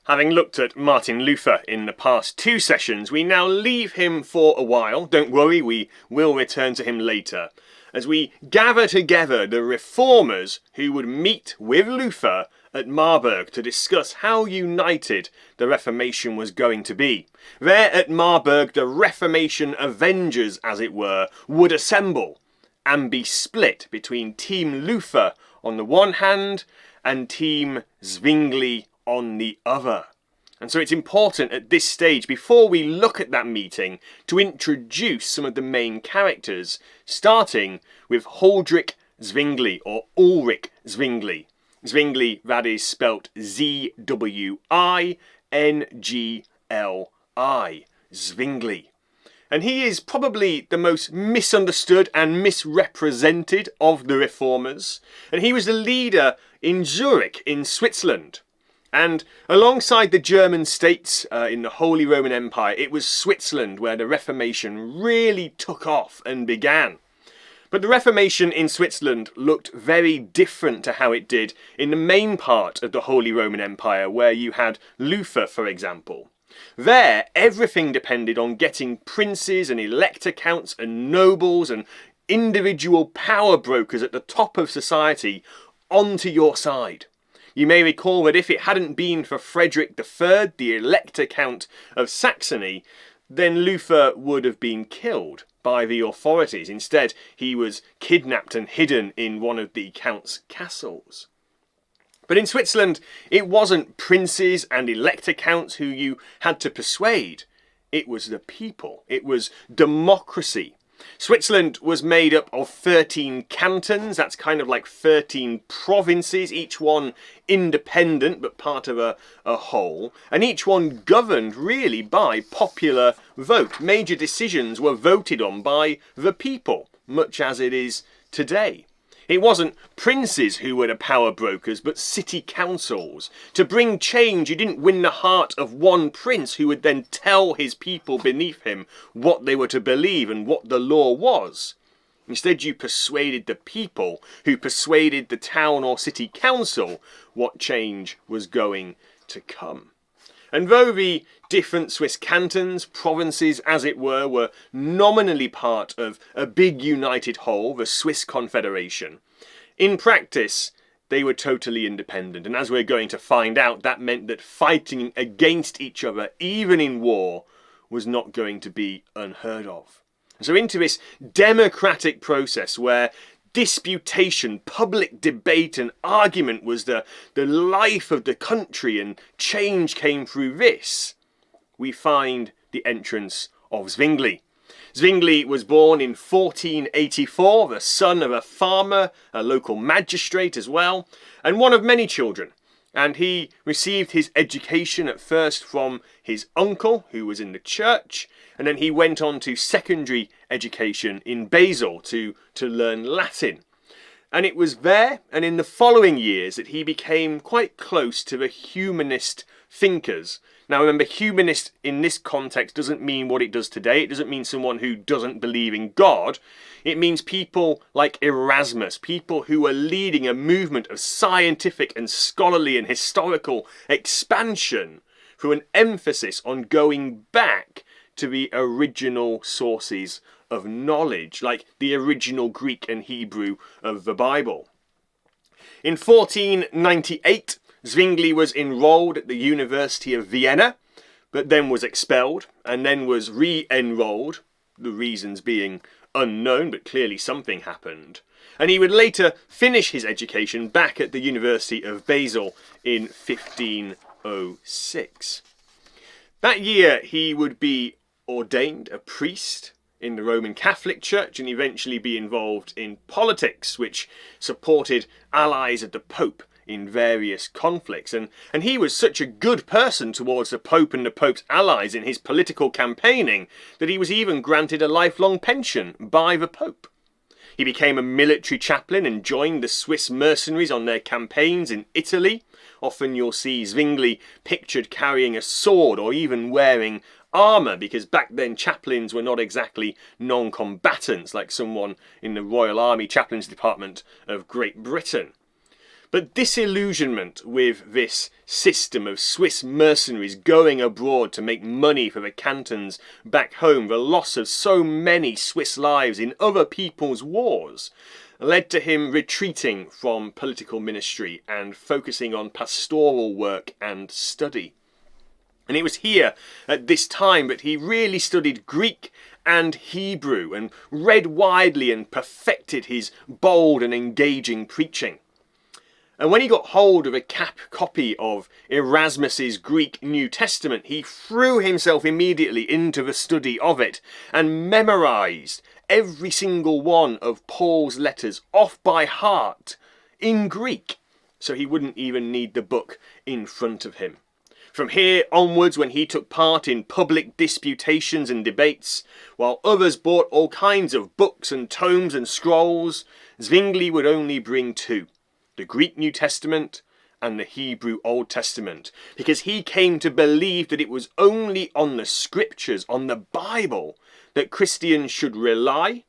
Having looked at Martin Luther in the past 2 sessions, we now leave him for a while. Don't worry, we will return to him later, as we gather together the reformers who would meet with Luther at Marburg to discuss how united the Reformation was going to be. There at Marburg, the Reformation Avengers, as it were, would assemble and be split between Team Luther on the one hand and Team Zwingli on the other. And so it's important at this stage, before we look at that meeting, to introduce some of the main characters, starting with Huldrych Zwingli, or Ulrich Zwingli. Zwingli, that is spelt Z-W-I-N-G-L-I, Zwingli. And he is probably the most misunderstood and misrepresented of the reformers. And he was the leader in Zurich in Switzerland. And alongside the German states in the Holy Roman Empire, it was Switzerland where the Reformation really took off and began. But the Reformation in Switzerland looked very different to how it did in the main part of the Holy Roman Empire, where you had Luther, for example. There, everything depended on getting princes and elector counts and nobles and individual power brokers at the top of society onto your side. You may recall that if it hadn't been for Frederick III, the Elector Count of Saxony, then Luther would have been killed by the authorities. Instead, he was kidnapped and hidden in one of the Count's castles. But in Switzerland, it wasn't princes and Elector Counts who you had to persuade. It was the people. It was democracy. Switzerland was made up of 13 cantons, that's kind of like 13 provinces, each one independent but part of a whole, and each one governed really by popular vote. Major decisions were voted on by the people, much as it is today. It wasn't princes who were the power brokers, but city councils. To bring change, you didn't win the heart of one prince who would then tell his people beneath him what they were to believe and what the law was. Instead, you persuaded the people who persuaded the town or city council what change was going to come. And though the different Swiss cantons, provinces as it were nominally part of a big united whole, the Swiss Confederation, in practice they were totally independent. And as we're going to find out, that meant that fighting against each other, even in war, was not going to be unheard of. So into this democratic process where disputation, public debate and argument was the life of the country, and change came through this, we find the entrance of Zwingli. Zwingli was born in 1484, the son of a farmer, a local magistrate as well, and one of many children. And he received his education at first from his uncle, who was in the church, and then he went on to secondary education in Basel to learn Latin. And it was there, and in the following years, that he became quite close to the humanist thinkers. Now remember, humanist in this context doesn't mean what it does today. It doesn't mean someone who doesn't believe in God. It means people like Erasmus, people who are leading a movement of scientific and scholarly and historical expansion through an emphasis on going back to the original sources of knowledge, like the original Greek and Hebrew of the Bible. In 1498, Zwingli was enrolled at the University of Vienna, but then was expelled and then was re-enrolled, the reasons being unknown, but clearly something happened. And he would later finish his education back at the University of Basel in 1506. That year he would be ordained a priest in the Roman Catholic Church and eventually be involved in politics, which supported allies of the Pope in various conflicts. And he was such a good person towards the Pope and the Pope's allies in his political campaigning that he was even granted a lifelong pension by the Pope. He became a military chaplain and joined the Swiss mercenaries on their campaigns in Italy. Often you'll see Zwingli pictured carrying a sword or even wearing armour, because back then chaplains were not exactly non-combatants like someone in the Royal Army Chaplains Department of Great Britain. But disillusionment with this system of Swiss mercenaries going abroad to make money for the cantons back home, the loss of so many Swiss lives in other people's wars, led to him retreating from political ministry and focusing on pastoral work and study. And it was here at this time that he really studied Greek and Hebrew and read widely and perfected his bold and engaging preaching. And when he got hold of a copy of Erasmus's Greek New Testament, he threw himself immediately into the study of it and memorized every single one of Paul's letters off by heart in Greek, so he wouldn't even need the book in front of him. From here onwards, when he took part in public disputations and debates, while others bought all kinds of books and tomes and scrolls, Zwingli would only bring two: the Greek New Testament and the Hebrew Old Testament, because he came to believe that it was only on the scriptures, on the Bible, that Christians should rely,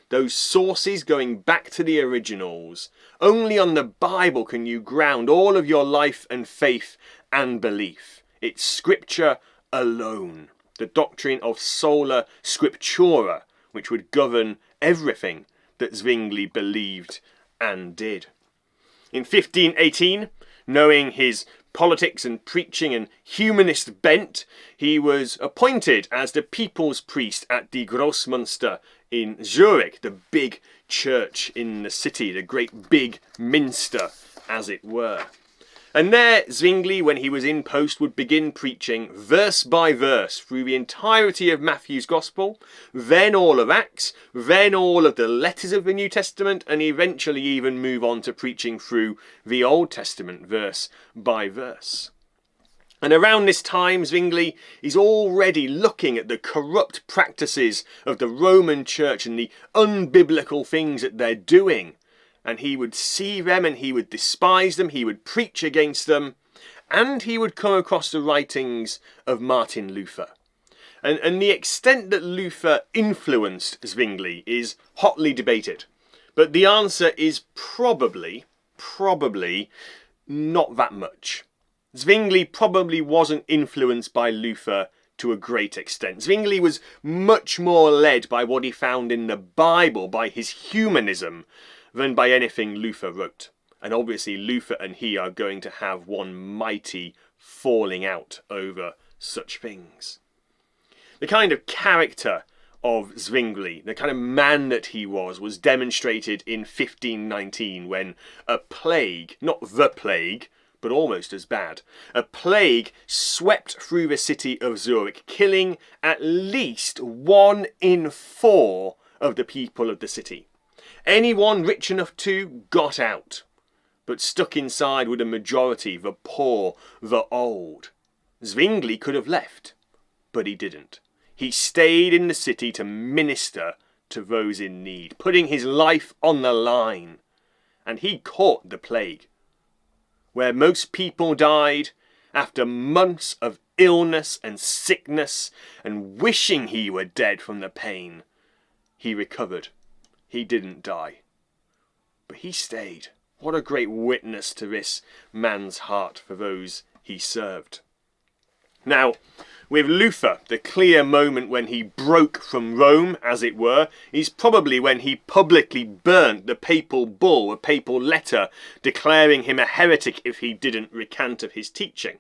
those sources going back to the originals. Only on the Bible can you ground all of your life and faith and belief. It's scripture alone, the doctrine of sola scriptura, which would govern everything that Zwingli believed and did. In 1518, knowing his politics and preaching and humanist bent, he was appointed as the people's priest at the Grossmünster in Zurich, the big church in the city, the great big minster, as it were. And there Zwingli, when he was in post, would begin preaching verse by verse through the entirety of Matthew's Gospel, then all of Acts, then all of the letters of the New Testament, and eventually even move on to preaching through the Old Testament verse by verse. And around this time, Zwingli is already looking at the corrupt practices of the Roman Church and the unbiblical things that they're doing. And he would see them and he would despise them, he would preach against them, and he would come across the writings of Martin Luther. And the extent that Luther influenced Zwingli is hotly debated. But the answer is probably not that much. Zwingli probably wasn't influenced by Luther to a great extent. Zwingli was much more led by what he found in the Bible, by his humanism, than by anything Luther wrote. And obviously Luther and he are going to have one mighty falling out over such things. The kind of character of Zwingli, the kind of man that he was demonstrated in 1519 when a plague, not the plague, but almost as bad, a plague swept through the city of Zurich, killing at least 1 in 4 of the people of the city. Anyone rich enough to got out, but stuck inside with a majority, the poor, the old. Zwingli could have left, but he didn't. He stayed in the city to minister to those in need, putting his life on the line. And he caught the plague, where most people died after months of illness and sickness and wishing he were dead from the pain. He recovered. He didn't die, but he stayed. What a great witness to this man's heart for those he served. Now, with Luther, the clear moment when he broke from Rome, as it were, is probably when he publicly burnt the papal bull, a papal letter, declaring him a heretic if he didn't recant of his teaching.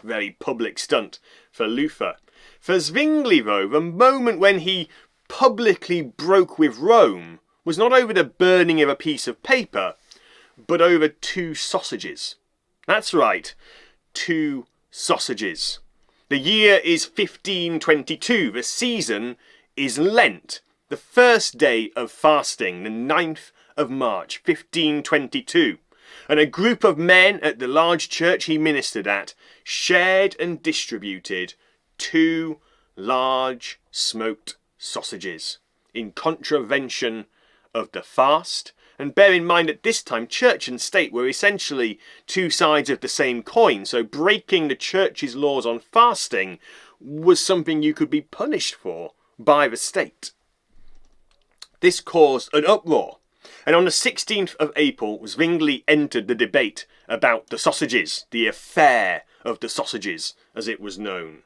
Very public stunt for Luther. For Zwingli, though, the moment when he publicly broke with Rome was not over the burning of a piece of paper, but over 2 sausages. That's right, 2 sausages. The year is 1522, the season is Lent, the first day of fasting, the 9th of March, 1522. And a group of men at the large church he ministered at shared and distributed 2 large smoked sausages in contravention of the fast. And bear in mind at this time church and state were essentially 2 sides of the same coin, so breaking the church's laws on fasting was something you could be punished for by the state. This caused an uproar, And on the 16th of April, Zwingli entered the debate about the sausages, the affair of the sausages, as it was known.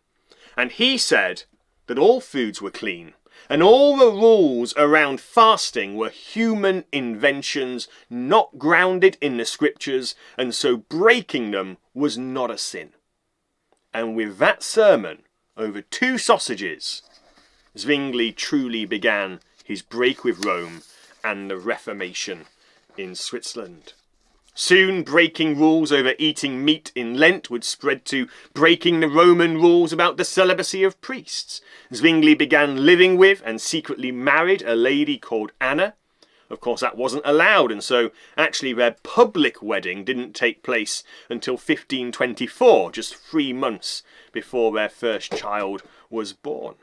And he said that all foods were clean, and all the rules around fasting were human inventions, not grounded in the scriptures, and so breaking them was not a sin. And with that sermon over 2 sausages, Zwingli truly began his break with Rome and the Reformation in Switzerland. Soon breaking rules over eating meat in Lent would spread to breaking the Roman rules about the celibacy of priests. Zwingli began living with and secretly married a lady called Anna. Of course, that wasn't allowed, and so actually their public wedding didn't take place until 1524, just 3 months before their first child was born.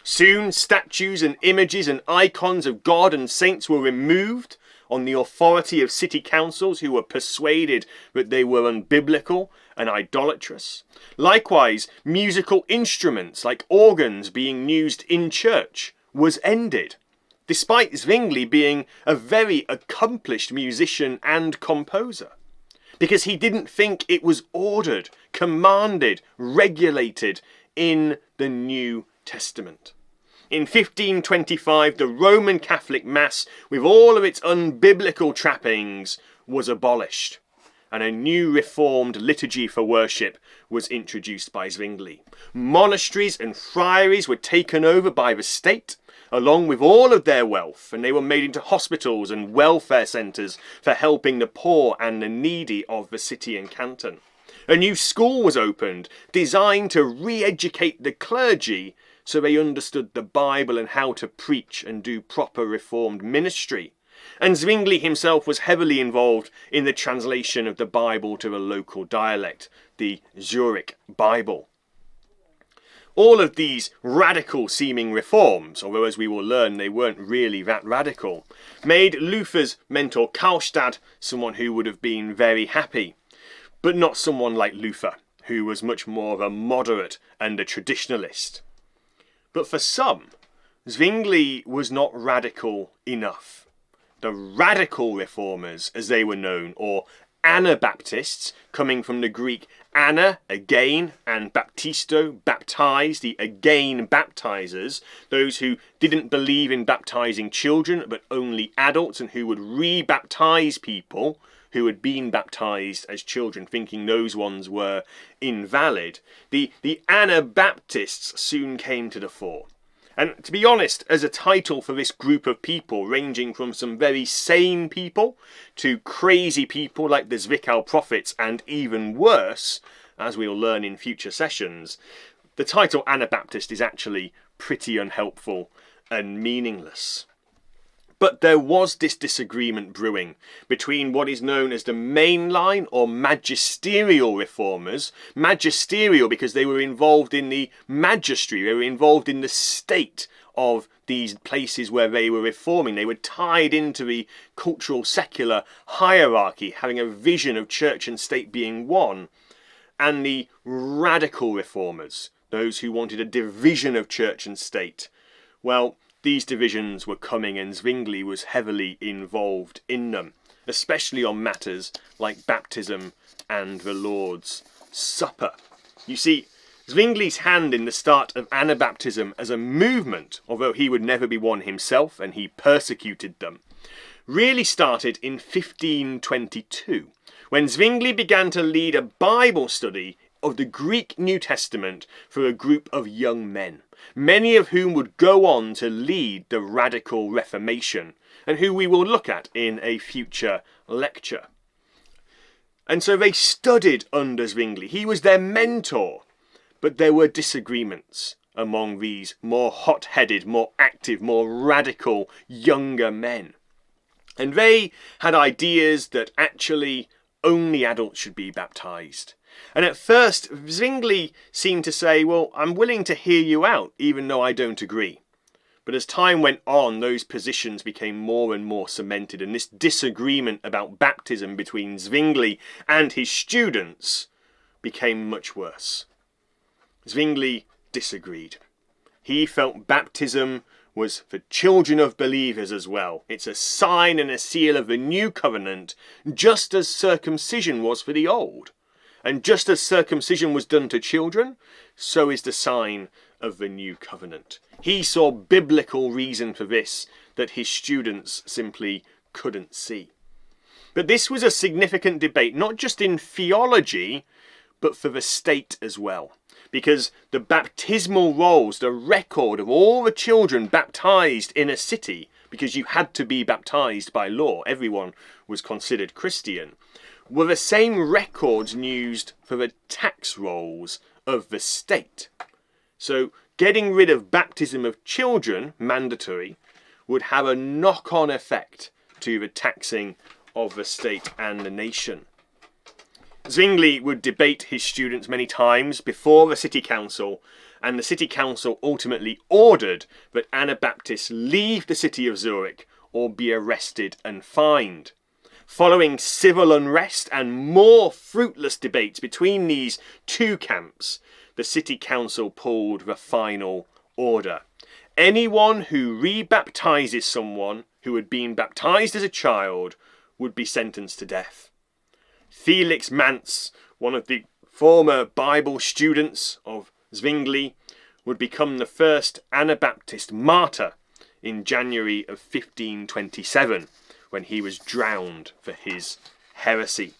Soon statues and images and icons of God and saints were removed on the authority of city councils who were persuaded that they were unbiblical and idolatrous. Likewise, musical instruments like organs being used in church was ended, despite Zwingli being a very accomplished musician and composer, because he didn't think it was ordered, commanded, regulated in the New Testament. In 1525, the Roman Catholic Mass, with all of its unbiblical trappings, was abolished, and a new reformed liturgy for worship was introduced by Zwingli. Monasteries and friaries were taken over by the state, along with all of their wealth, and they were made into hospitals and welfare centres for helping the poor and the needy of the city and canton. A new school was opened, designed to re-educate the clergy so they understood the Bible and how to preach and do proper reformed ministry. And Zwingli himself was heavily involved in the translation of the Bible to a local dialect, the Zurich Bible. All of these radical seeming reforms, although as we will learn they weren't really that radical, made Luther's mentor Karlstadt someone who would have been very happy, but not someone like Luther, who was much more of a moderate and a traditionalist. But for some, Zwingli was not radical enough. The radical reformers, as they were known, or Anabaptists, coming from the Greek Anna, again, and Baptisto, baptized, the again baptizers, those who didn't believe in baptizing children, but only adults, and who would re-baptize people who had been baptized as children, thinking those ones were invalid. The Anabaptists soon came to the fore. And to be honest, as a title for this group of people, ranging from some very sane people to crazy people like the Zwickau prophets, and even worse, as we'll learn in future sessions, the title Anabaptist is actually pretty unhelpful and meaningless. But there was this disagreement brewing between what is known as the mainline or magisterial reformers. Magisterial because they were involved in the magistry, they were involved in the state of these places where they were reforming. They were tied into the cultural secular hierarchy, having a vision of church and state being one. And the radical reformers, those who wanted a division of church and state. Well, these divisions were coming, and Zwingli was heavily involved in them, especially on matters like baptism and the Lord's Supper. You see, Zwingli's hand in the start of Anabaptism as a movement, although he would never be one himself and he persecuted them, really started in 1522, when Zwingli began to lead a Bible study of the Greek New Testament for a group of young men, many of whom would go on to lead the radical Reformation, and who we will look at in a future lecture. And so they studied under Zwingli. He was their mentor, but there were disagreements among these more hot-headed, more active, more radical younger men. And they had ideas that actually only adults should be baptized. And at first, Zwingli seemed to say, well, I'm willing to hear you out, even though I don't agree. But as time went on, those positions became more and more cemented, and this disagreement about baptism between Zwingli and his students became much worse. Zwingli disagreed. He felt baptism was for children of believers as well. It's a sign and a seal of the new covenant, just as circumcision was for the old. And just as circumcision was done to children, so is the sign of the new covenant. He saw biblical reason for this that his students simply couldn't see. But this was a significant debate, not just in theology, but for the state as well. Because the baptismal rolls, the record of all the children baptized in a city, because you had to be baptized by law, everyone was considered Christian, were the same records used for the tax rolls of the state. So getting rid of baptism of children, mandatory, would have a knock-on effect to the taxing of the state and the nation. Zwingli would debate his students many times before the city council, and the city council ultimately ordered that Anabaptists leave the city of Zurich or be arrested and fined. Following civil unrest and more fruitless debates between these two camps, the city council pulled the final order. Anyone who rebaptizes someone who had been baptized as a child would be sentenced to death. Felix Manz, one of the former Bible students of Zwingli, would become the first Anabaptist martyr in January of 1527, when he was drowned for his heresy.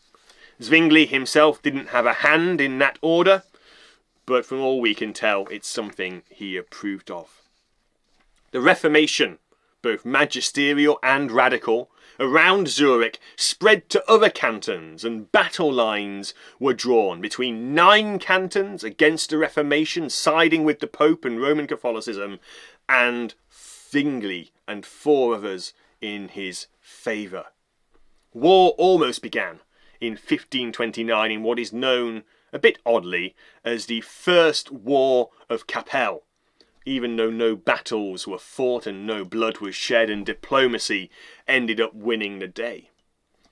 Zwingli himself didn't have a hand in that order, but from all we can tell, it's something he approved of. The Reformation, both magisterial and radical, around Zurich spread to other cantons, and battle lines were drawn between 9 cantons against the Reformation, siding with the Pope and Roman Catholicism, and Zwingli and 4 others in his favour. War almost began in 1529 in what is known, a bit oddly, as the First War of Kappel, even though no battles were fought and no blood was shed, and diplomacy ended up winning the day.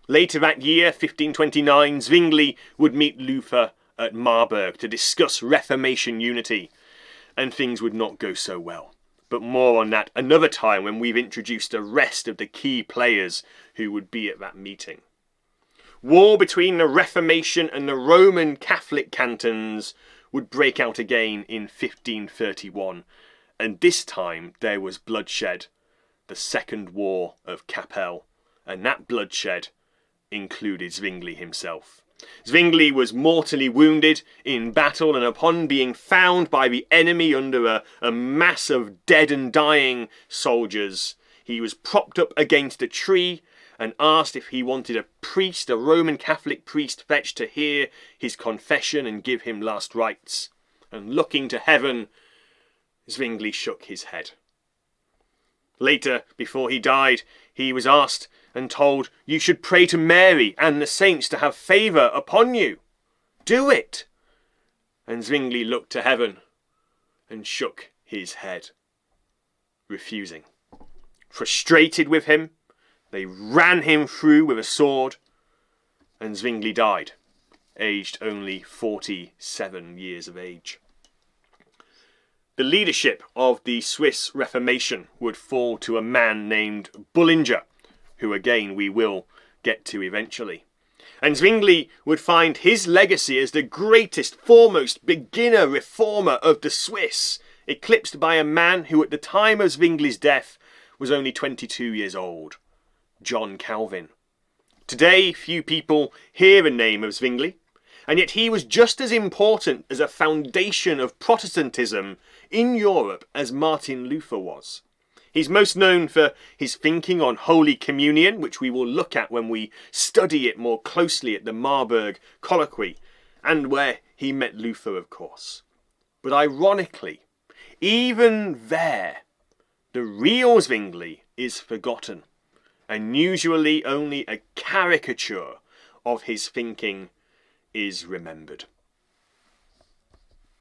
Later that year, 1529, Zwingli would meet Luther at Marburg to discuss Reformation unity, and things would not go so well. But more on that another time, when we've introduced the rest of the key players who would be at that meeting. War between the Reformation and the Roman Catholic cantons would break out again in 1531, and this time there was bloodshed, the Second War of Kappel, and that bloodshed included Zwingli himself. Zwingli was mortally wounded in battle, and upon being found by the enemy under a mass of dead and dying soldiers, he was propped up against a tree and asked if he wanted a priest, a Roman Catholic priest, fetched to hear his confession and give him last rites. And looking to heaven, Zwingli shook his head. Later, before he died, he was asked and told, "You should pray to Mary and the saints to have favour upon you. Do it." And Zwingli looked to heaven and shook his head, refusing. Frustrated with him, they ran him through with a sword, and Zwingli died, aged only 47 years of age. The leadership of the Swiss Reformation would fall to a man named Bullinger, who again we will get to eventually. And Zwingli would find his legacy as the greatest, foremost beginner reformer of the Swiss, eclipsed by a man who at the time of Zwingli's death was only 22 years old, John Calvin. Today, few people hear the name of Zwingli, and yet he was just as important as a foundation of Protestantism in Europe as Martin Luther was. He's most known for his thinking on Holy Communion, which we will look at when we study it more closely at the Marburg Colloquy, and where he met Luther, of course. But ironically, even there, the real Zwingli is forgotten, and usually only a caricature of his thinking is remembered.